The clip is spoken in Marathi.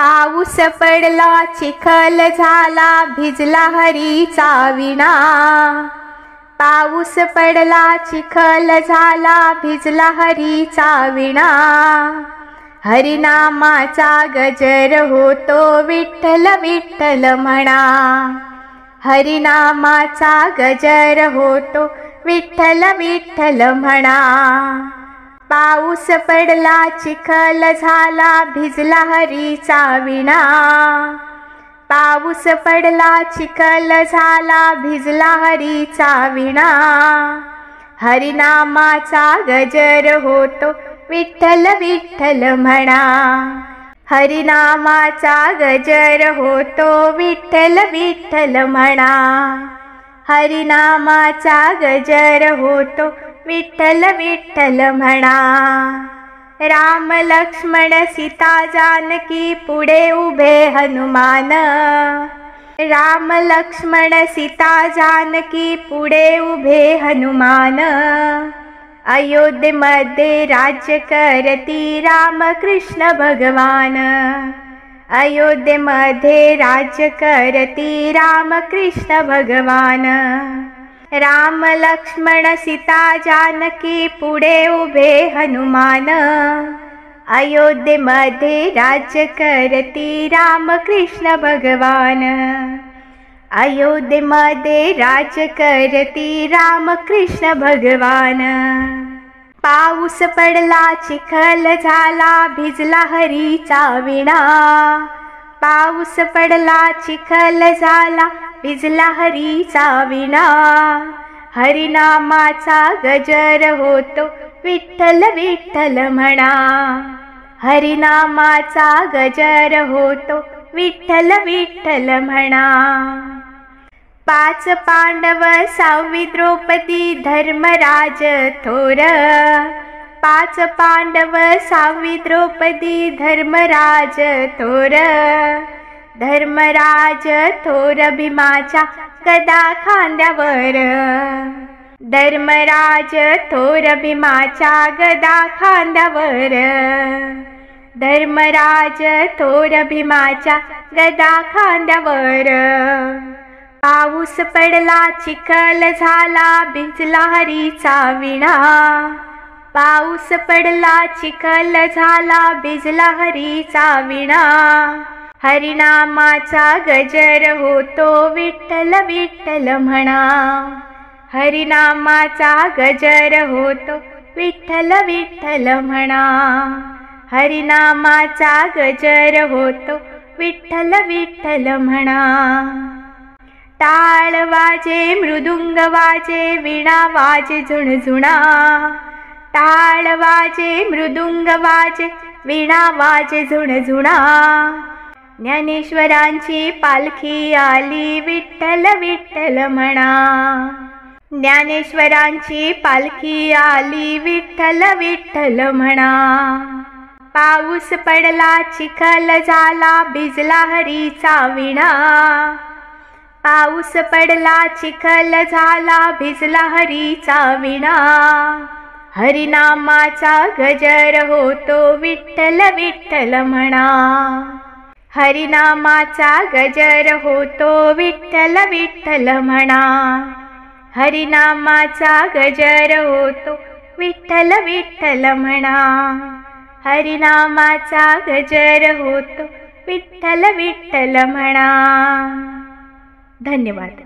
पाऊस पडला चिखल झाला भिजला हरीचा विणा। पाऊस पडला चिखल झाला भिजला हरीचा विणा। हरिनामाचा गजर होतो विठ्ठल विठ्ठल म्हणा। हरिनामाचा गजर होतो विठ्ठल विठ्ठल म्हणा। पाऊस पडला चिखल झाला भिजला हरीचा विणा। पाऊस पडला चिखल झाला भिजला हरीचा विणा। हरिनामाचा गजर होतो विठ्ठल विठ्ठल म्हणा। हरिनामाचा गजर होतो विठ्ठल विठ्ठल म्हणा। हरिनामाचा गजर होतो विठ्ठल विठ्ठल म्हणा। राम लक्ष्मण सीता जानकी पुढे उभे हनुमान। राम लक्ष्मण सीता जानकी पुढे उभे हनुमान। अयोध्येमध्ये राज्य करती राम कृष्ण भगवान। अयोध्येमध्ये राज्य करती राम कृष्ण भगवान। राम लक्ष्मण सीता जानकी पुढे उभे हनुमान। अयोध्येमध्ये राज्य करती राम कृष्ण भगवान। अयोध्येमध्ये राज्य करती राम कृष्ण भगवान। पाऊस पडला चिखल झाला भिजला हरीचा विणा। पाऊस पडला चिखल झाला भिजला हरीचा विणा। हरिनामाचा गजर होतो विठ्ठल विठ्ठल म्हणा। हरिनामाचा गजर होतो विठ्ठल विठ्ठल म्हणा। पाच पांडव सहावी द्रौपदी धर्मराज थोर। पाच पांडव सहावी द्रौपदी धर्मराज थोर। धर्मराज थोर भीमाच्या गदा खांद्यावर। धर्मराज थोर भीमाच्या गदा खांद्यावर। धर्मराज थोर भीमाच्या गदा खांद्यावर। पाऊस पडला चिखल झाला भिजला हरीचा विणा। पाऊस पडला चिखल झाला भिजला हरीचा विणा। हरिनामाचा गजर होतो विठ्ठल विठ्ठल म्हणा। हरिनामाचा गजर होतो विठ्ठल विठ्ठल म्हणा। हरिनामाचा गजर होतो विठ्ठल विठ्ठल म्हणा। टाळ वाजे मृदुंग वाजे वीणा वाजे झुणझुणा। टाळ वाजे मृदुंग वाजे वीणा वाजे झुणझुणा। ज्ञानेश्वरांची पालखी आली विठ्ठल विठ्ठल म्हणा। ज्ञानेश्वरांची पालखी आली विठ्ठल विठ्ठल म्हणा। पाऊस पडला चिखल झाला भिजला हरीचा विणा। पाऊस पडला चिखल झाला भिजला हरीचा विणा। हरिनामाचा गजर होतो विठ्ठल विठ्ठल म्हणा। हरिनामाचा गजर होतो विठ्ठल विठ्ठल म्हणा। हरिनामाचा गजर होतो विठ्ठल विठ्ठल म्हणा। हरिनामाचा गजर होतो विठ्ठल विठ्ठल म्हणा। धन्यवाद।